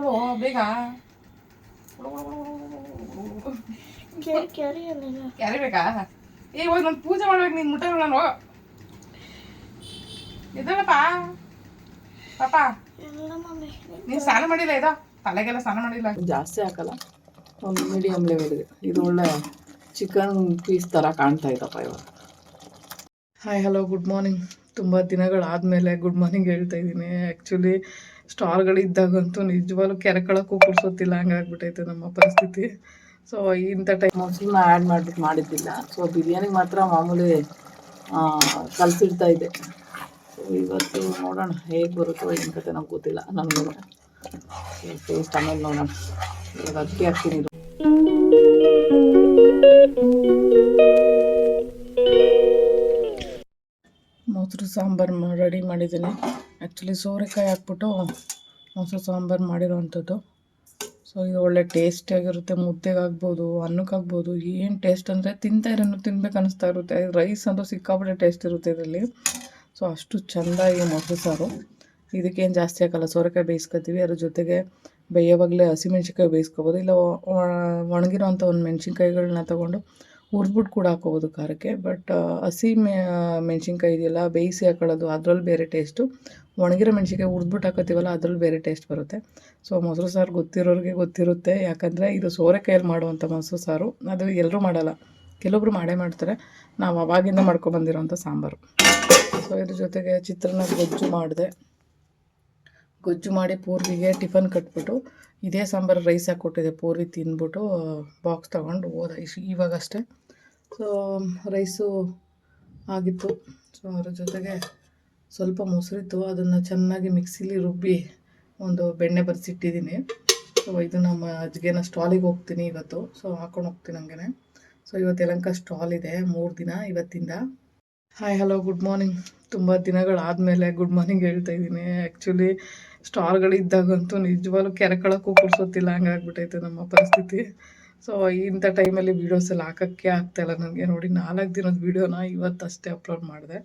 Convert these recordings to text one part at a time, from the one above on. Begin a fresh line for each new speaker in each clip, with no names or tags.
ಎದ್ದಳು ಬೇಗ. ಕ್ಯಾರಿ ಬೇಕಾ? ಇವಾಗ ನಾನು ಪೂಜೆ ಮಾಡ್ಬೇಕು, ನೀನು ಮುಟ್ಟ ನಾನು. ಎದ್ದಳಪ್ಪ ಪಾಪ. ನೀನು ಸ್ನಾನ ಮಾಡಿಲ್ಲ? ಇದೋ ತಲೆಗೆಲ್ಲ ಸ್ನಾನ ಮಾಡಿಲ್ಲ. ಜಾಸ್ತಿ ಹಾಕಲ್ಲ, ಒಂದು ಮೀಡಿಯಮ್ ಲೆವೆಲ್ಗೆ. ಇದು ಒಳ್ಳೆ ಚಿಕನ್ ಪೀಸ್ ಥರ ಕಾಣ್ತಾ ಇದ್ದಪ್ಪ ಇವಾಗ. Hi hello good morning. ತುಂಬ ದಿನಗಳಾದಮೇಲೆ ಗುಡ್ ಮಾರ್ನಿಂಗ್ ಹೇಳ್ತಾ ಇದ್ದೀನಿ. ಆ್ಯಕ್ಚುಲಿ ಸ್ಟಾಲ್ಗಳಿದ್ದಾಗಂತೂ ನಿಜವಾಗ್ಲೂ ಕೆರೆಕಳಕ್ಕೂ ಕುಡ್ಸೋತಿಲ್ಲ, ಹಂಗಾಗ್ಬಿಟ್ಟೈತೆ ನಮ್ಮ ಪರಿಸ್ಥಿತಿ. ಸೊ ಇಂಥ ಟೈಮ್ ಮೊಸರನ್ನ ಆ್ಯಡ್ ಮಾಡಿಬಿಟ್ಟು ಮಾಡಿದ್ದಿಲ್ಲ. ಸೊ ಬಿರಿಯಾನಿಗೆ ಮಾತ್ರ ಮಾಮೂಲಿ ಕಲಸಿಡ್ತಾ ಇದೆ. ಸೊ ಇವತ್ತು ನೋಡೋಣ ಹೇಗೆ ಬರುತ್ತೋ ಏನು ಕತೆ ನಮ್ಗೆ ಗೊತ್ತಿಲ್ಲ. ನನಗೆ ಟೇಸ್ಟ್ ಆಮೇಲೆ ನೋಡೋಣ. ಇವಾಗ ಅಕ್ಕಿ ಹಾಕ್ತೀನಿ. ಮೊಸರು ಸಾಂಬಾರು ರೆಡಿ ಮಾಡಿದ್ದೀನಿ. ಆ್ಯಕ್ಚುಲಿ ಸೋರೆಕಾಯಿ ಹಾಕ್ಬಿಟ್ಟು ಮೊಸರು ಸಾಂಬಾರು ಮಾಡಿರೋವಂಥದ್ದು. ಸೊ ಇದು ಒಳ್ಳೆ ಟೇಸ್ಟಿಯಾಗಿರುತ್ತೆ. ಮುದ್ದೆಗಾಗ್ಬೋದು, ಅನ್ನಕ್ಕಾಗ್ಬೋದು. ಏನು ಟೇಸ್ಟ್ ಅಂದರೆ ತಿಂತಾಯಿರೋನು ತಿನ್ಬೇಕು ಅನ್ನಿಸ್ತಾ ಇರುತ್ತೆ. ರೈಸ್ ಅಂತೂ ಸಿಕ್ಕಾಪಟ್ಟೆ ಟೇಸ್ಟ್ ಇರುತ್ತೆ ಇದರಲ್ಲಿ. ಸೊ ಅಷ್ಟು ಚೆಂದ ಈ ಮೊಸರು ಸಾರು. ಇದಕ್ಕೇನು ಜಾಸ್ತಿ ಹಾಕಲ್ಲ, ಸೋರೆಕಾಯಿ ಬೇಯಿಸ್ಕೊತೀವಿ, ಅದ್ರ ಜೊತೆಗೆ ಬೇಯೋವಾಗಲೇ ಹಸಿಮೆಣ್ಸಿನ್ಕಾಯಿ ಬೇಯಿಸ್ಕೊಬೋದು, ಇಲ್ಲ ಒಣಗಿರೋಂಥ ಒಂದು ಮೆಣಸಿನ್ಕಾಯಿಗಳನ್ನ ತೊಗೊಂಡು ಹುರಿದ್ಬಿಟ್ಟು ಕೂಡ ಹಾಕೋಬೋದು ಖಾರಕ್ಕೆ. ಬಟ್ ಹಸಿ ಮೆಣಸಿನ್ಕಾಯಿ ಇದೆಯಲ್ಲ, ಬೇಯಿಸಿ ಹಾಕೊಳ್ಳೋದು ಅದರಲ್ಲಿ ಬೇರೆ ಟೇಸ್ಟು. ಒಣಗಿರೋ ಮೆಣಸಿನ್ಕಾಯಿ ಹುರಿದ್ಬಿಟ್ಟು ಹಾಕೋತೀವಲ್ಲ, ಅದ್ರಲ್ಲಿ ಬೇರೆ ಟೇಸ್ಟ್ ಬರುತ್ತೆ. ಸೊ ಮೊಸರು ಸಾರು ಗೊತ್ತಿರೋರಿಗೆ ಗೊತ್ತಿರುತ್ತೆ, ಯಾಕಂದರೆ ಇದು ಸೋರೆಕಾಯಲ್ಲಿ ಮಾಡುವಂಥ ಮೊಸರು ಸಾರು. ಅದು ಎಲ್ಲರೂ ಮಾಡಲ್ಲ, ಕೆಲವೊಬ್ರು ಮಾಡೇ ಮಾಡ್ತಾರೆ. ನಾವು ಅವಾಗಿಂದ ಮಾಡ್ಕೊಬಂದಿರೋಂಥ ಸಾಂಬಾರು. ಸೊ ಇದ್ರ ಜೊತೆಗೆ ಚಿತ್ರಾನ್ನ ಗೊಜ್ಜು ಮಾಡಿ ಪೂರ್ವಿಗೆ ಟಿಫನ್ ಕಟ್ಬಿಟ್ಟು ಇದೇ ಸಾಂಬಾರು ರೈಸ್ ಹಾಕ್ಕೊಟ್ಟಿದೆ. ಪೂರ್ವಿ ತಿಂದ್ಬಿಟ್ಟು ಬಾಕ್ಸ್ ತೊಗೊಂಡು ಹೋದ ಇವಾಗಷ್ಟೇ. ಸೊ ರೈಸು ಆಗಿತ್ತು. ಸೊ ಅದ್ರ ಜೊತೆಗೆ ಸ್ವಲ್ಪ ಮೊಸರಿತ್ತು, ಅದನ್ನು ಚೆನ್ನಾಗಿ ಮಿಕ್ಸಿಲಿ ರುಬ್ಬಿ ಒಂದು ಬೆಣ್ಣೆ ಬರೆಸಿಟ್ಟಿದ್ದೀನಿ. ಸೊ ಇದು ನಮ್ಮ ಅಜ್ಜಿಗೆನ ಸ್ಟಾಲಿಗೆ ಹೋಗ್ತೀನಿ ಇವತ್ತು. ಸೊ ಹಾಕೊಂಡು ಹೋಗ್ತೀನಿ ಹಂಗೆ. ಸೊ ಇವತ್ತು ಯಲಹಂಕ ಸ್ಟಾಲ್ ಇದೆ 3 ದಿನ ಇವತ್ತಿಂದ. Hi hello good morning. ತುಂಬ ದಿನಗಳಾದಮೇಲೆ ಗುಡ್ ಮಾರ್ನಿಂಗ್ ಹೇಳ್ತಾ ಇದ್ದೀನಿ. ಆ್ಯಕ್ಚುಲಿ ಸ್ಟಾಲ್ಗಳಿದ್ದಾಗಂತೂ ನಿಜವಾಗ್ಲೂ ಕೆರೆಕಳಕ್ಕೂ ಕುಡ್ಸೋತಿಲ್ಲ, ಹಂಗಾಗ್ಬಿಟ್ಟೈತೆ ನಮ್ಮ ಪರಿಸ್ಥಿತಿ. ಸೊ ಇಂಥ ಟೈಮಲ್ಲಿ ವೀಡಿಯೋಸ್ ಎಲ್ಲ ಹಾಕೋಕ್ಕೆ ಆಗ್ತಾಯಿಲ್ಲ ನನಗೆ. ನೋಡಿ 4 ದಿನದ ವೀಡಿಯೋನ ಇವತ್ತಷ್ಟೇ ಅಪ್ಲೋಡ್ ಮಾಡಿದೆ.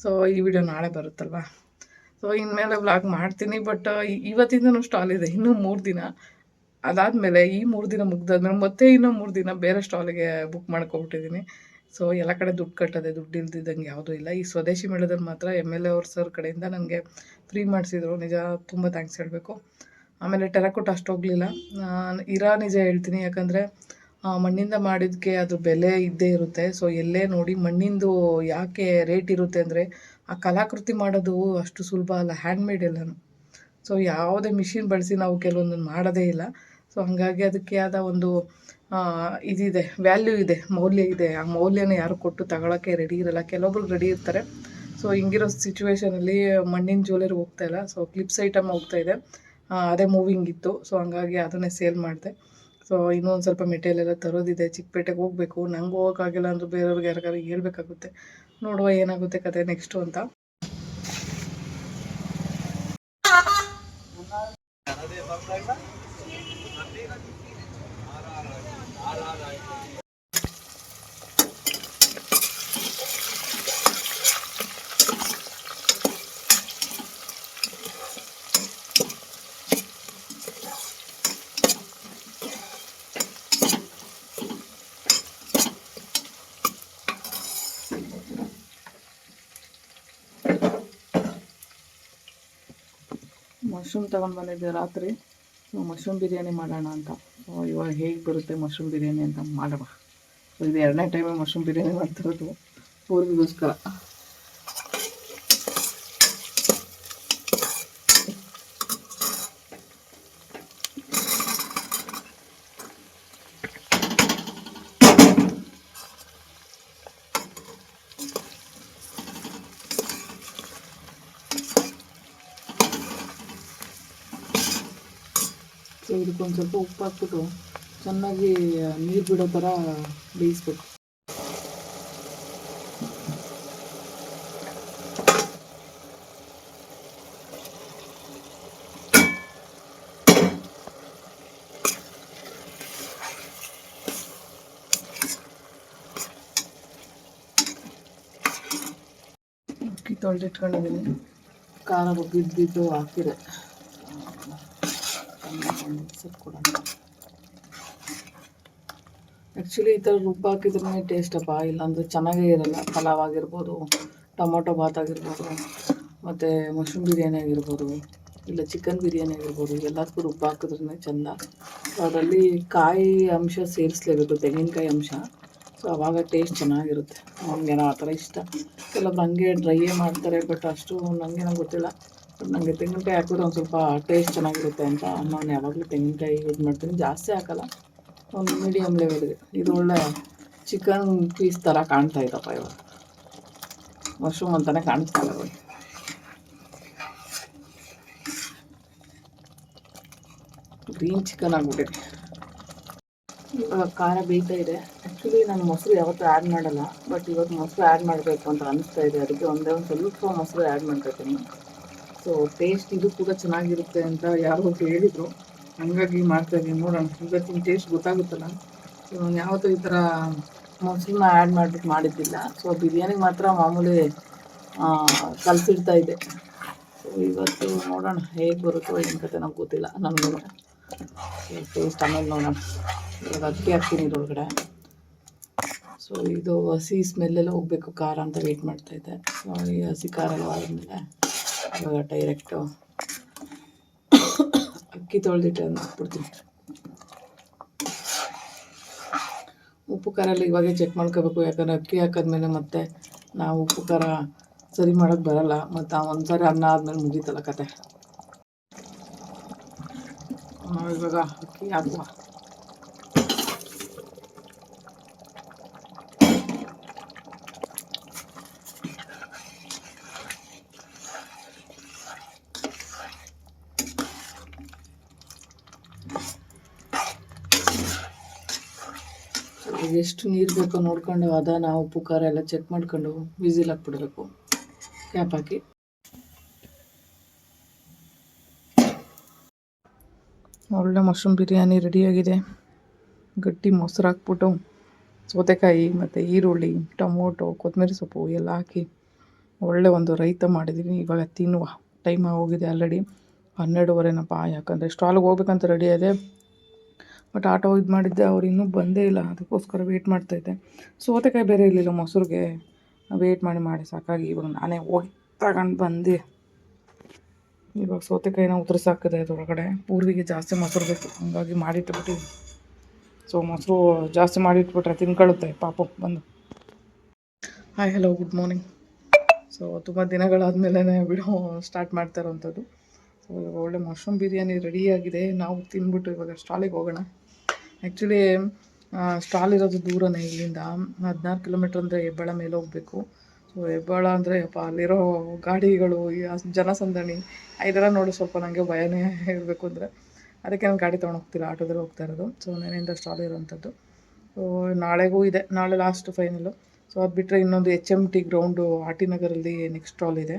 ಸೊ ಈ ವಿಡಿಯೋ ನಾಳೆ ಬರುತ್ತಲ್ವ. ಸೊ ಇನ್ಮೇಲೆ ವ್ಲಾಗ್ ಮಾಡ್ತೀನಿ. ಬಟ್ ಇವತ್ತಿಂದನೂ ಸ್ಟಾಲ್ ಇದೆ, ಇನ್ನೂ 3 ದಿನ. ಅದಾದಮೇಲೆ ಈ 3 ದಿನ ಮುಗ್ದಾದ್ಮೇಲೆ ಮತ್ತೆ ಇನ್ನೂ 3 ದಿನ ಬೇರೆ ಸ್ಟಾಲಿಗೆ ಬುಕ್ ಮಾಡ್ಕೊಬಿಟ್ಟಿದ್ದೀನಿ. ಸೊ ಎಲ್ಲ ಕಡೆ ದುಡ್ಡು ಕಟ್ಟದೆ, ದುಡ್ಡು ಇಲ್ದಿದ್ದಂಗೆ ಯಾವುದೂ ಇಲ್ಲ. ಈ ಸ್ವದೇಶಿ ಮೇಳದಲ್ಲಿ ಮಾತ್ರ MLA ಅವ್ರ ಸರ್ ಕಡೆಯಿಂದ ನನಗೆ ಫ್ರೀ ಮಾಡಿಸಿದ್ರು. ನಿಜ ತುಂಬ ಥ್ಯಾಂಕ್ಸ್ ಹೇಳಬೇಕು. ಆಮೇಲೆ ಟೆರಕೋಟ ಅಷ್ಟು ಹೋಗಲಿಲ್ಲ, ನಿಜ ಹೇಳ್ತೀನಿ. ಯಾಕಂದರೆ ಮಣ್ಣಿಂದ ಮಾಡಿದ್ದಕ್ಕೆ ಅದು ಬೆಲೆ ಇದ್ದೇ ಇರುತ್ತೆ. ಸೊ ಎಲ್ಲೇ ನೋಡಿ ಮಣ್ಣಿಂದು ಯಾಕೆ ರೇಟ್ ಇರುತ್ತೆ ಅಂದರೆ ಆ ಕಲಾಕೃತಿ ಮಾಡೋದು ಅಷ್ಟು ಸುಲಭ ಅಲ್ಲ, ಹ್ಯಾಂಡ್ಮೇಡ್ ಎಲ್ಲನೂ. ಸೊ ಯಾವುದೇ ಮಿಷಿನ್ ಬಳಸಿ ನಾವು ಕೆಲವೊಂದನ್ನು ಮಾಡೋದೇ ಇಲ್ಲ. ಸೊ ಹಾಗಾಗಿ ಅದಕ್ಕೆ ಆದ ಒಂದು ಇದಿದೆ, ವ್ಯಾಲ್ಯೂ ಇದೆ, ಮೌಲ್ಯ ಇದೆ. ಆ ಮೌಲ್ಯನ ಯಾರು ಕೊಟ್ಟು ತಗೊಳ್ಳೋಕ್ಕೆ ರೆಡಿ ಇರಲ್ಲ. ಕೆಲವೊಬ್ರು ರೆಡಿ ಇರ್ತಾರೆ. ಸೊ ಹಿಂಗಿರೋ ಸಿಚುವೇಷನಲ್ಲಿ ಮಣ್ಣಿನ ಜ್ಯುವೆಲರಿ ಹೋಗ್ತಾಯಿಲ್ಲ. ಸೊ ಕ್ಲಿಪ್ಸ್ ಐಟಮ್ ಹೋಗ್ತಾಯಿದೆ, ಅದೇ ಮೂವಿಂಗ್ ಇತ್ತು. ಸೊ ಹಂಗಾಗಿ ಅದನ್ನೇ ಸೇಲ್ ಮಾಡಿದೆ. ಸೊ ಇನ್ನೊಂದು ಸ್ವಲ್ಪ ಮೆಟೀರಿಯಲ್ ಎಲ್ಲ ತರೋದಿದೆ, ಚಿಕ್ಕಪೇಟೆಗೆ ಹೋಗಬೇಕು. ನಂಗೆ ಹೋಗೋಕ್ಕಾಗಿಲ್ಲ ಅಂದರೂ ಬೇರೆಯವ್ರಿಗೆ ಯಾರಿಗಾರು ಹೇಳ್ಬೇಕಾಗುತ್ತೆ. ನೋಡುವ ಏನಾಗುತ್ತೆ ಕತೆ ನೆಕ್ಸ್ಟು ಅಂತ. ಮಶ್ರೂಮ್ ತೊಗೊಂಡು ಬಂದಿದ್ದೆ ರಾತ್ರಿ. ಸೊ ಮಶ್ರೂಮ್ ಬಿರಿಯಾನಿ ಮಾಡೋಣ ಅಂತ. ಸೊ ಇವಾಗ ಹೇಗೆ ಬರುತ್ತೆ ಮಶ್ರೂಮ್ ಬಿರಿಯಾನಿ ಅಂತ ಮಾಡೋಣ. ಸೊ ಇದು 2ನೇ ಟೈಮೇ ಮಶ್ರೂಮ್ ಬಿರಿಯಾನಿ ಮಾಡ್ತಿರೋದು ಪೂರ್ವಿಗೋಸ್ಕರ. ಸೊ ಇದಕ್ಕೊಂದು ಸ್ವಲ್ಪ ಉಪ್ಪು ಹಾಕ್ಬಿಟ್ಟು ಚೆನ್ನಾಗಿ ನೀರು ಬಿಡೋ ಥರ ಬೇಯಿಸ್ಬೇಕು. ಅಕ್ಕಿ ತೊಳೆದಿಟ್ಕೊಂಡಿದ್ದೀನಿ, ಖಾರ ಬಿದ್ದು ಹಾಕಿದೆ. ಸ್ವಲ್ಪ ಕೊಡೋಣ. ಆ್ಯಕ್ಚುಲಿ ಈ ಥರ ರುಬ್ಬ ಹಾಕಿದ್ರೇ ಟೇಸ್ಟಪ್ಪ, ಇಲ್ಲಾಂದರೆ ಚೆನ್ನಾಗೇ ಇರೋಲ್ಲ. ಪಲಾವ್ ಆಗಿರ್ಬೋದು, ಟೊಮೊಟೊ ಬಾತ್ ಆಗಿರ್ಬೋದು, ಮತ್ತು ಮಶ್ರೂಮ್ ಬಿರಿಯಾನಿ ಆಗಿರ್ಬೋದು, ಇಲ್ಲ ಚಿಕನ್ ಬಿರಿಯಾನಿ ಆಗಿರ್ಬೋದು, ಎಲ್ಲದಕ್ಕೂ ರುಬ್ಬ ಹಾಕಿದ್ರೇ ಚೆಂದ. ಅದರಲ್ಲಿ ಕಾಯಿ ಅಂಶ ಸೇರಿಸ್ಲೇಬೇಕು, ತೆಂಗಿನಕಾಯಿ ಅಂಶ. ಸೊ ಆವಾಗ ಟೇಸ್ಟ್ ಚೆನ್ನಾಗಿರುತ್ತೆ. ನನಗೇನೋ ಆ ಥರ ಇಷ್ಟ. ಕೆಲವೊಬ್ರು ಹಂಗೆ ಡ್ರೈಯೇ ಮಾಡ್ತಾರೆ, ಬಟ್ ಅಷ್ಟು ನನಗೇನೋ ಗೊತ್ತಿಲ್ಲ. ಬಟ್ ನನಗೆ ತೆಂಗಿನಕಾಯಿ ಹಾಕಿದ್ರೆ ಒಂದು ಸ್ವಲ್ಪ ಟೇಸ್ಟ್ ಚೆನ್ನಾಗಿರುತ್ತೆ ಅಂತ ನಾನು ಯಾವಾಗಲೂ ತೆಂಗಿನಕಾಯಿ ಯೂಸ್ ಮಾಡ್ತೀನಿ. ಜಾಸ್ತಿ ಹಾಕೋಲ್ಲ, ಒಂದು ಮೀಡಿಯಮ್ ಲೆವೆಲ್ಗೆ. ಇದು ಒಳ್ಳೆ ಚಿಕನ್ ಪೀಸ್ ಥರ ಕಾಣ್ತಾ ಇದ್ದಪ್ಪ ಇವಾಗ. ಮಶ್ರೂಮ್ ಅಂತಲೇ ಕಾಣಿಸ್ತಾ ಇಲ್ಲ ಇವಾಗ. ಗ್ರೀನ್ ಚಿಕನ್ ಆಗಿಬಿಟ್ಟಿದೆ. ಇವಾಗ ಖಾರ ಬೇಯ್ತಾ ಇದೆ. ಆ್ಯಕ್ಚುಲಿ ನಾನು ಮೊಸರು ಯಾವತ್ತೂ ಆ್ಯಡ್ ಮಾಡಲ್ಲ, ಬಟ್ ಇವತ್ತು ಮೊಸರು ಆ್ಯಡ್ ಮಾಡಬೇಕು ಅಂತ ಅನಿಸ್ತಾ ಇದೆ. ಅದಕ್ಕೆ ಒಂದು ಸ್ವಲ್ಪ ಮೊಸರು ಆ್ಯಡ್ ಮಾಡ್ಕೊತೀನಿ. ಸೊ ಟೇಸ್ಟ್ ಇದು ಕೂಡ ಚೆನ್ನಾಗಿರುತ್ತೆ ಅಂತ ಯಾರೋ ಹೇಳಿದರು, ಹಂಗಾಗಿ ಮಾಡ್ತಾಯಿದ್ದೀನಿ. ನೋಡೋಣ, ಇವತ್ತಿನ ಟೇಸ್ಟ್ ಗೊತ್ತಾಗುತ್ತಲ್ಲ. ಸೊ ನಾನು ಯಾವತ್ತೂ ಈ ಥರ ಮೊಸರನ್ನ ಆ್ಯಡ್ ಮಾಡಿಬಿಟ್ಟು ಮಾಡಿದ್ದಿಲ್ಲ. ಸೊ ಬಿರಿಯಾನಿಗೆ ಮಾತ್ರ ಮಾಮೂಲಿ ಕಲಸಿಡ್ತಾ ಇದ್ದೆ. ಸೊ ಇವತ್ತು ನೋಡೋಣ ಹೇಗೆ ಬರುತ್ತೋ ಏನು ಕತೆ ನಮ್ಗೆ ಗೊತ್ತಿಲ್ಲ. ನನಗೂ ಟೇಸ್ಟ್ ಆಮೇಲೆ ನೋಡೋಣ. ಇವಾಗ ಅಕ್ಕಿ ಹಾಕ್ತೀನಿ ಇದ್ರೊಳಗಡೆ. ಸೊ ಇದು ಹಸಿ ಸ್ಮೆಲ್ಲೆಲ್ಲ ಹೋಗಬೇಕು ಖಾರ ಅಂತ ವೆಯ್ಟ್ ಮಾಡ್ತಾಯಿದ್ದೆ. ಸೊ ಈ ಹಸಿ ಖಾರ ಎಲ್ಲ ಆದಮೇಲೆ ಇವಾಗ ಡೈರೆಕ್ಟು ಅಕ್ಕಿ ತೊಳೆದಿಟ್ಟು ಅದನ್ನ ಹಾಕ್ಬಿಡ್ತೀನಿ. ಉಪ್ಪು ಖಾರ ಎಲ್ಲ ಇವಾಗೇ ಚೆಕ್ ಮಾಡ್ಕೋಬೇಕು, ಯಾಕಂದರೆ ಅಕ್ಕಿ ಹಾಕಿದ್ಮೇಲೆ ಮತ್ತೆ ನಾವು ಉಪ್ಪು ಖಾರ ಸರಿ ಮಾಡೋಕ್ಕೆ ಬರೋಲ್ಲ. ಮತ್ತು ಒಂದು ಸಾರಿ ಅನ್ನ ಆದಮೇಲೆ ಮುಗೀತಲ್ಲ ಕತೆ. ಇವಾಗ ಅಕ್ಕಿ ಹಾಕುವ. ಎಷ್ಟು ನೀರು ಬೇಕೋ ನೋಡ್ಕೊಂಡು ಅದನ್ನು ಉಪ್ಪು ಖಾರ ಎಲ್ಲ ಚೆಕ್ ಮಾಡ್ಕೊಂಡು ವಿಸಿಲ್ ಹಾಕ್ಬಿಡ್ಬೇಕು, ಕ್ಯಾಪ್ ಹಾಕಿ. ಒಳ್ಳೆ ಮಶ್ರೂಮ್ ಬಿರಿಯಾನಿ ರೆಡಿಯಾಗಿದೆ. ಗಟ್ಟಿ ಮೊಸರು ಹಾಕ್ಬಿಟ್ಟು ಸೌತೆಕಾಯಿ ಮತ್ತು ಈರುಳ್ಳಿ, ಟೊಮೊಟೊ, ಕೊತ್ತಂಬರಿ ಸೊಪ್ಪು ಎಲ್ಲ ಹಾಕಿ ಒಳ್ಳೆ ಒಂದು ರೈತ ಮಾಡಿದ್ದೀನಿ. ಇವಾಗ ತಿನ್ನುವ ಟೈಮ್ ಹೋಗಿದೆ ಆಲ್ರೆಡಿ 12:30ನಪ್ಪ. ಯಾಕಂದರೆ ಸ್ಟಾಲಿಗೆ ಹೋಗ್ಬೇಕಂತ ರೆಡಿ ಇದೆ, ಬಟ್ ಆಟೋ ಇದು ಮಾಡಿದ್ದೆ, ಅವ್ರು ಇನ್ನೂ ಬಂದೇ ಇಲ್ಲ. ಅದಕ್ಕೋಸ್ಕರ ವೆಯ್ಟ್ ಮಾಡ್ತಾಯಿದ್ದೆ. ಸೌತೆಕಾಯಿ ಬೇರೆ ಇರಲಿಲ್ಲ ಮೊಸರಿಗೆ, ವೆಯ್ಟ್ ಮಾಡಿ ಸಾಕಾಗಿ ಇವಾಗ ನಾನೇ ಹೋಗಿ ತಗೊಂಡು ಬಂದು ಇವಾಗ ಸೌತೆಕಾಯಿನ ಉದುರಿಸಾಕಿದೆ. ಅದರೊಳಗಡೆ ಪೂರ್ವಿಗೆ ಜಾಸ್ತಿ ಮೊಸರು ಬೇಕು, ಹಂಗಾಗಿ ಮಾಡಿಟ್ಬಿಟ್ಟಿದ್ವಿ. ಸೊ ಮೊಸರು ಜಾಸ್ತಿ ಮಾಡಿಟ್ಬಿಟ್ರೆ ತಿನ್ಕೊಳ್ಳುತ್ತೆ ಪಾಪು ಬಂದು. Hi hello good morning. So ತುಂಬ ದಿನಗಳಾದಮೇಲೆ ವಿಡಿಯೋ ಸ್ಟಾರ್ಟ್ ಮಾಡ್ತಾ ಇರೋವಂಥದ್ದು. ಸೊ ಇವಾಗ ಒಳ್ಳೆ ಮಶ್ರೂಮ್ ಬಿರಿಯಾನಿ ರೆಡಿಯಾಗಿದೆ. ನಾವು ತಿಂದ್ಬಿಟ್ಟು ಇವಾಗ ಸ್ಟಾಲಿಗೆ ಹೋಗೋಣ. ಆ್ಯಕ್ಚುಲಿ ಸ್ಟಾಲ್ ಇರೋದು ದೂರನೇ ಇಲ್ಲಿಂದ, 16 ಕಿಲೋಮೀಟ್ರ್ ಅಂದರೆ ಹೆಬ್ಬಾಳ ಮೇಲೆ ಹೋಗಬೇಕು. ಸೊ ಹೆಬ್ಬಾಳ ಅಂದರೆ ಅಲ್ಲಿರೋ ಗಾಡಿಗಳು, ಜನಸಂದಣಿ ಇದೆಲ್ಲ ನೋಡಿ ಸ್ವಲ್ಪ ನನಗೆ ಭಯನೇ ಇರಬೇಕು ಅಂದರೆ, ಅದಕ್ಕೆ ನಾನು ಗಾಡಿ ತೊಗೊಂಡೋಗ್ತಿಲ್ಲ, ಆಟೋದಲ್ಲಿ ಹೋಗ್ತಾ ಇರೋದು. ಸೊ ನೆನೆಯಿಂದ ಸ್ಟಾಲ್ ಇರೋವಂಥದ್ದು. ಸೊ ನಾಳೆಗೂ ಇದೆ, ನಾಳೆ ಲಾಸ್ಟ್ ಫೈನಲ್ಲು. ಸೊ ಅದು ಬಿಟ್ಟರೆ ಇನ್ನೊಂದು HMT ಗ್ರೌಂಡು RT ನಗರಲ್ಲಿ ನೆಕ್ಸ್ಟ್ ಸ್ಟಾಲ್ ಇದೆ.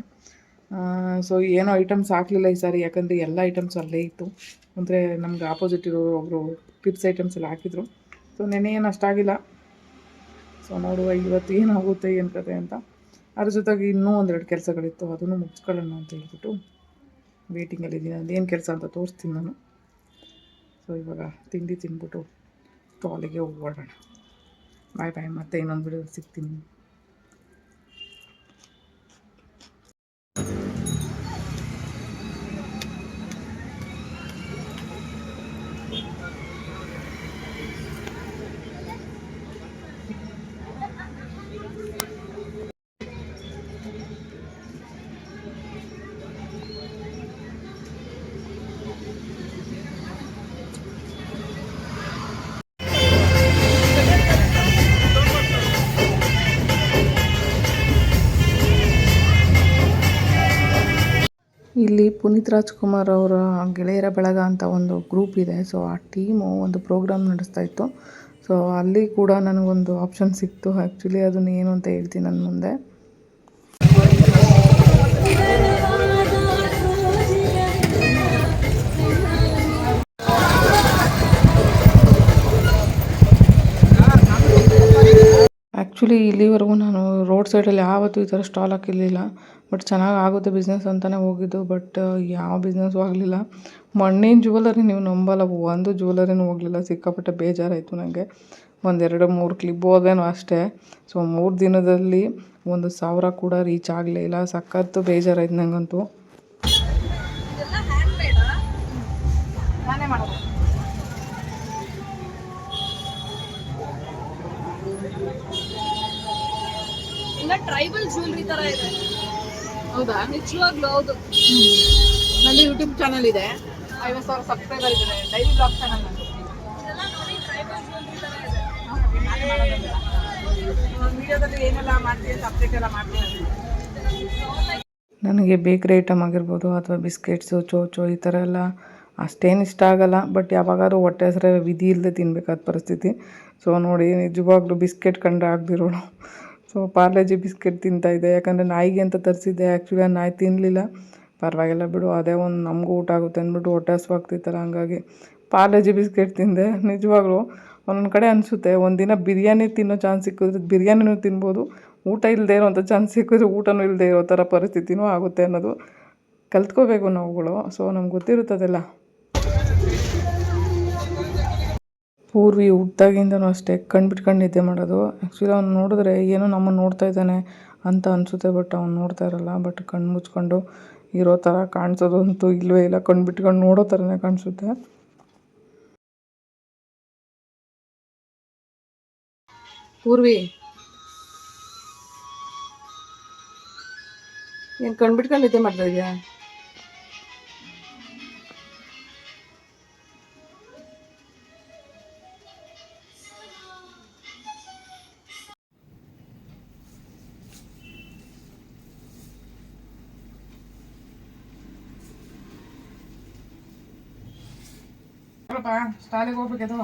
ಸೊ ಏನೋ ಐಟಮ್ಸ್ ಹಾಕಲಿಲ್ಲ ಈ ಸಾರಿ, ಯಾಕಂದರೆ ಎಲ್ಲ ಐಟಮ್ಸ್ ಅಲ್ಲೇ ಇತ್ತು. ಅಂದರೆ ನಮ್ಗೆ ಆಪೋಸಿಟ್ ಇರೋರು ಒಬ್ಬರು ಪಿಪ್ಸ್ ಐಟಮ್ಸ್ ಎಲ್ಲ ಹಾಕಿದ್ರು. ಸೊ ನೆನೆ ಏನು ಅಷ್ಟಾಗಿಲ್ಲ. ಸೊ ನೋಡುವ ಇವತ್ತು ಏನಾಗುತ್ತೆ ಏನು ಕತೆ ಅಂತ. ಅದ್ರ ಜೊತೆಗೆ ಇನ್ನೂ ಒಂದೆರಡು ಕೆಲಸಗಳಿತ್ತು, ಅದನ್ನು ಮುಗಿಸ್ಕೊಳ್ಳೋಣ ಅಂತ ಹೇಳ್ಬಿಟ್ಟು ವೇಟಿಂಗಲ್ಲಿದ್ದೀನಿ. ಅದೇನು ಕೆಲಸ ಅಂತ ತೋರಿಸ್ತೀನಿ ನಾನು. ಸೊ ಇವಾಗ ತಿಂಡಿ ತಿಂದ್ಬಿಟ್ಟು ಸ್ಟಾಲಿಗೆ ಹೋಗೋಣ. ಬಾಯ್ ಬಾಯ್, ಮತ್ತೆ ಇನ್ನೊಂದು ವಿಡಿಯೋದಲ್ಲಿ ಸಿಗ್ತೀನಿ. ಇಲ್ಲಿ ಪುನೀತ್ ರಾಜ್ಕುಮಾರ್ ಅವರ ಗೆಳೆಯರ ಬಳಗ ಅಂತ ಒಂದು ಗ್ರೂಪ್ ಇದೆ. ಸೊ ಆ ಟೀಮು ಒಂದು ಪ್ರೋಗ್ರಾಮ್ ನಡೆಸ್ತಾ ಇತ್ತು. ಸೊ ಅಲ್ಲಿ ಕೂಡ ನನಗೊಂದು ಆಪ್ಷನ್ ಸಿಕ್ತು. ಆ್ಯಕ್ಚುಲಿ ಅದನ್ನು ಏನು ಅಂತ ಹೇಳ್ತೀನಿ ನನ್ನ ಮುಂದೆ. ಆ್ಯಕ್ಚುಲಿ ಇಲ್ಲಿವರೆಗೂ ನಾನು ರೋಡ್ ಸೈಡಲ್ಲಿ ಯಾವತ್ತೂ ಈ ಥರ ಸ್ಟಾಲ್ ಹಾಕಿರಲಿಲ್ಲ. ಬಟ್ ಚೆನ್ನಾಗಿ ಆಗುತ್ತೆ ಬಿಸ್ನೆಸ್ ಅಂತಲೇ ಹೋಗಿದ್ದು. ಬಟ್ ಯಾವ ಬಿಸ್ನೆಸ್ಸು ಆಗಲಿಲ್ಲ. ಮಣ್ಣಿನ ಜ್ಯುವೆಲರಿ ನೀವು ನಂಬಲ್ಲ, ಒಂದು ಜ್ಯುವೆಲರಿನೂ ಹೋಗಲಿಲ್ಲ. ಸಿಕ್ಕಾಪಟ್ಟೆ ಬೇಜಾರಾಯಿತು ನನಗೆ. 2-3 ಕ್ಲಿಪ್ ಹೋದ್ವೇನೋ ಅಷ್ಟೇ. ಸೊ 3 ದಿನದಲ್ಲಿ 1,000 ಕೂಡ ರೀಚ್ ಆಗಲೇ ಇಲ್ಲ. ಸಖತ್ತು ಬೇಜಾರಾಯ್ತು ನನಗಂತೂ. ನಾನೇ ಮಾಡೋದು.
ಟ್ರೈಬಲ್ ಜ್ಯುವೆಲ್ರಿ ತರ ಇದೆ.
ಹೌದಾ?
ನಿಜವಾಗ್ಲೂ ಹೌದು.
ನನ್ನ ಯೂಟ್ಯೂಬ್ ಚಾನಲ್ ಇದೆ, 50,000 ಸಬ್ಸ್ಕ್ರೈಬರ್ ಇದ್ದಾರೆ. ಡೈಲಿ ಬ್ಲಾಗ್ ಚಾನಲ್ ನಂದು.
ಟ್ರೈಬಲ್ ಜ್ಯುವೆಲ್ರಿ ತರ ಇದೆ.
ವಿಡಿಯೋದಲ್ಲಿ ಏನೆಲ್ಲ ಮಾಡ್ತೀವಿ, ಸಬ್ಜೆಕ್ಟ್ ಎಲ್ಲ ಮಾಡ್ತೀವಿ. ನನಗೆ ಬೇಕ್ರಿ ಐಟಮ್ ಆಗಿರ್ಬೋದು ಅಥವಾ ಬಿಸ್ಕೆಟ್ಸು, ಚೋಚೋ ಈ ಥರ ಎಲ್ಲ ಅಷ್ಟೇನು ಇಷ್ಟ ಆಗಲ್ಲ. ಬಟ್ ಯಾವಾಗಾದ್ರೂ ಹೊಟ್ಟೆ ಹಸಿರೆ ವಿಧಿ ಇಲ್ಲದೆ ತಿನ್ನಬೇಕಾದ ಪರಿಸ್ಥಿತಿ. ಸೊ ನೋಡಿ, ನಿಜವಾಗ್ಲೂ ಬಿಸ್ಕೆಟ್ ಕಂಡ್ರೆ ಆಗದಿರೋಳು. ಸೊ ಪಾರ್ಲೆಜಿ ಬಿಸ್ಕೆಟ್ ತಿಂತಾಯಿದ್ದೆ, ಯಾಕಂದರೆ ನಾಯಿಗೆ ಅಂತ ತರಿಸಿದ್ದೆ. ಆ್ಯಕ್ಚುಲಿ ಆ ನಾಯಿ ತಿನ್ನಲಿಲ್ಲ. ಪರವಾಗಿಲ್ಲ ಬಿಡು, ಅದೇ ಒಂದು ನಮಗೂ ಊಟ ಆಗುತ್ತೆ ಅಂದ್ಬಿಟ್ಟು ಹೊಟ್ಟೆ ಹಸಿವಾಗ್ತಿತ್ತಲ್ಲ, ಹಂಗಾಗಿ ಪಾರ್ಲೆಜಿ ಬಿಸ್ಕೆಟ್ ತಿಂದೆ. ನಿಜವಾಗ್ಲೂ ಒಂದೊಂದು ಕಡೆ ಅನಿಸುತ್ತೆ, ಒಂದಿನ ಬಿರಿಯಾನಿ ತಿನ್ನೋ ಚಾನ್ಸ್ ಸಿಕ್ಕಿದ್ರೆ ಬಿರಿಯಾನಿನೂ ತಿನ್ಬೋದು, ಊಟ ಇಲ್ಲದೆ ಇರೋವಂಥ ಚಾನ್ಸ್ ಸಿಕ್ಕಿದ್ರೆ ಊಟನೂ ಇಲ್ಲದೆ ಇರೋ ಥರ ಪರಿಸ್ಥಿತಿನೂ ಆಗುತ್ತೆ ಅನ್ನೋದು ಕಲ್ತ್ಕೋಬೇಕು ನಾವುಗಳು. ಸೊ ನಮ್ಗೆ ಗೊತ್ತಿರುತ್ತದೆಲ್ಲ. ಪೂರ್ವಿ ಹುಟ್ಟಾಗಿಂದನೂ ಅಷ್ಟೇ ಕಣ್ಣು ಬಿಟ್ಕೊಂಡು ನಿದ್ದೆ ಮಾಡೋದು. ಆ್ಯಕ್ಚುಲಿ ಅವ್ನು ನೋಡಿದ್ರೆ ಏನೋ ನಮ್ಮನ್ನು ನೋಡ್ತಾ ಇದ್ದಾನೆ ಅಂತ ಅನಿಸುತ್ತೆ, ಬಟ್ ಅವ್ನು ನೋಡ್ತಾ ಇರಲ್ಲ. ಬಟ್ ಕಣ್ಣು ಮುಚ್ಕೊಂಡು ಇರೋ ಥರ ಕಾಣಿಸೋದು ಅಂತೂ ಇಲ್ಲವೇ ಇಲ್ಲ. ಕಣ್ಣು ಬಿಟ್ಕೊಂಡು ನೋಡೋ ಥರನೇ ಕಾಣಿಸುತ್ತೆ. ಪೂರ್ವಿ, ಏನು ಕಣ್ಣು ಬಿಟ್ಕೊಂಡು ನಿದ್ದೆ ಮಾಡ್ತಾ ಇದೆಯಾ? ಸ್ಟಾಲಿಗೆ ಹೋಗ್ಬೇಕದು.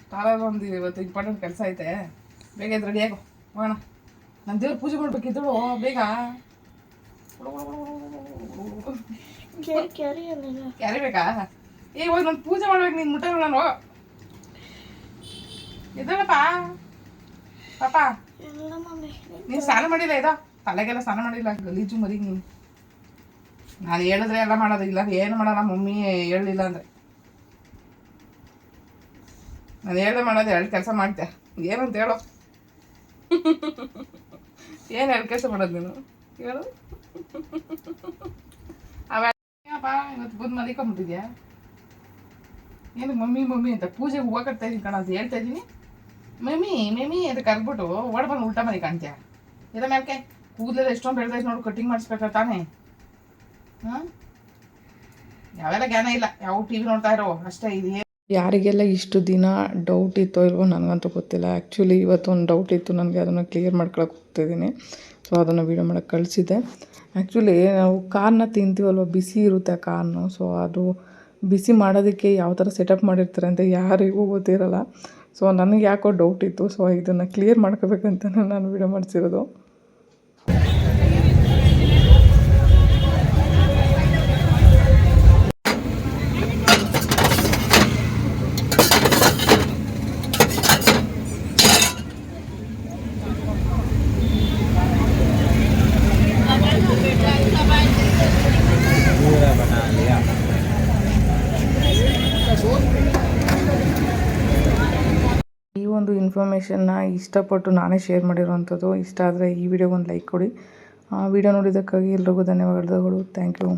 ಸ್ಟಾಲಲ್ಲಿ ಒಂದು ಇವತ್ತು ಇಂಪಾರ್ಟೆಂಟ್ ಕೆಲಸ ಐತೆ. ಬೇಗ ಇದು ರೆಡಿ ಆಗು, ಹೋಗೋಣ. ನಾನು ದೇವ್ರ ಪೂಜೆ ಮಾಡ್ಬೇಕಿದ್ದಳು, ಬೇಗ. ಕ್ಯಾರಿ ಬೇಕಾ? ಇವಾಗ ನಾನು ಪೂಜೆ ಮಾಡ್ಬೇಕು, ನೀನು ಮುಟ್ಟ ನಾನು. ಇದ್ದಳಪ್ಪ ಪಾಪ, ನೀನು ಸ್ನಾನ ಮಾಡಿಲ್ಲ? ಇದೋ ತಲೆಗೆಲ್ಲ ಸ್ನಾನ ಮಾಡಿಲ್ಲ, ಗಲೀಜು ಮರಿ ನೀನು. ನಾನು ಹೇಳಿದ್ರೆ ಎಲ್ಲ ಮಾಡೋದು, ಇಲ್ಲ ಏನು ಮಾಡೋಣ ಮಮ್ಮಿ ಹೇಳಿಲ್ಲ ಅಂದರೆ. ನಾನು ಹೇಳ್ದೆ ಮಾಡೋದು, 2 ಕೆಲಸ ಮಾಡ್ತೆ. ಏನಂತ ಹೇಳು? ಏನು 2 ಕೆಲಸ ಮಾಡೋದು ನೀನು ಹೇಳು? ಅಪ್ಪ ಇವತ್ತು ಬಂದು ಮಲಿಕೊಂಬಿಟ್ಟಿದ್ಯಾ? ಏನು ಮಮ್ಮಿ ಮಮ್ಮಿ ಅಂತ ಪೂಜೆಗೆ ಹೂವು ಕಟ್ತಾ ಇದ್ದೀನಿ ಕಣ ಅಂತ ಹೇಳ್ತಾ ಇದ್ದೀನಿ. ಮಮ್ಮಿ ಮಮ್ಮಿ ಅಂತ ಕರ್ಬಿಟ್ಟು ಓಡ್ಬಂದು ಉಲ್ಟಾ ಮನೆ ಕಾಣ್ತೀಯ. ಇದ ಮ್ಯಾಕೆ ಕೂದಲೆಲ್ಲ ಎಷ್ಟೊಂದು ಬೆಳೆದೈತೆ ನೋಡು, ಕಟ್ಟಿಂಗ್ ಮಾಡಿಸ್ಬೇಕ ತಾನೇ. ಹಾಂ, ಯಾವೆಲ್ಲ ಜ್ಞಾನ ಇಲ್ಲ, ಯಾವ ಟಿ ವಿ ನೋಡ್ತಾ ಇರೋ ಅಷ್ಟೇ. ಇದೆಯೇ ಯಾರಿಗೆಲ್ಲ ಇಷ್ಟು ದಿನ ಡೌಟ್ ಇತ್ತೋ ಇಲ್ವೋ ನನಗಂತೂ ಗೊತ್ತಿಲ್ಲ. ಆ್ಯಕ್ಚುಲಿ ಇವತ್ತೊಂದು ಡೌಟ್ ಇತ್ತು ನನಗೆ, ಅದನ್ನು ಕ್ಲಿಯರ್ ಮಾಡ್ಕೊಳಕ್ಕೆ ಹೋಗ್ತಾಯಿದ್ದೀನಿ. ಸೊ ಅದನ್ನು ವೀಡಿಯೋ ಮಾಡೋಕ್ಕೆ ಕಳಿಸಿದ್ದೆ. ಆ್ಯಕ್ಚುಲಿ ನಾವು ಕಾರ್ನ ತಿಂತೀವಲ್ವ, ಬಿಸಿ ಇರುತ್ತೆ ಆ ಕಾರ್ನು. ಸೊ ಅದು ಬಿಸಿ ಮಾಡೋದಕ್ಕೆ ಯಾವ ಥರ ಸೆಟಪ್ ಮಾಡಿರ್ತಾರೆ ಅಂತ ಯಾರಿಗೂ ಗೊತ್ತಿರಲ್ಲ. ಸೊ ನನಗೆ ಯಾಕೋ ಡೌಟ್ ಇತ್ತು. ಸೊ ಇದನ್ನು ಕ್ಲಿಯರ್ ಮಾಡ್ಕೋಬೇಕಂತಲೇ ನಾನು ವೀಡಿಯೋ ಮಾಡಿಸಿರೋದು. ಈ ಒಂದು ಇನ್ಫಾರ್ಮೇಷನ್ನ ಇಷ್ಟಪಟ್ಟು ನಾನೇ ಶೇರ್ ಮಾಡಿರೋವಂಥದ್ದು. ಇಷ್ಟ ಆದರೆ ಈ ವಿಡಿಯೋಗೆ ಒಂದು ಲೈಕ್ ಕೊಡಿ. ಆ ವಿಡಿಯೋ ನೋಡಿದ್ದಕ್ಕಾಗಿ ಎಲ್ರಿಗೂ ಧನ್ಯವಾದಗಳು. Thank you.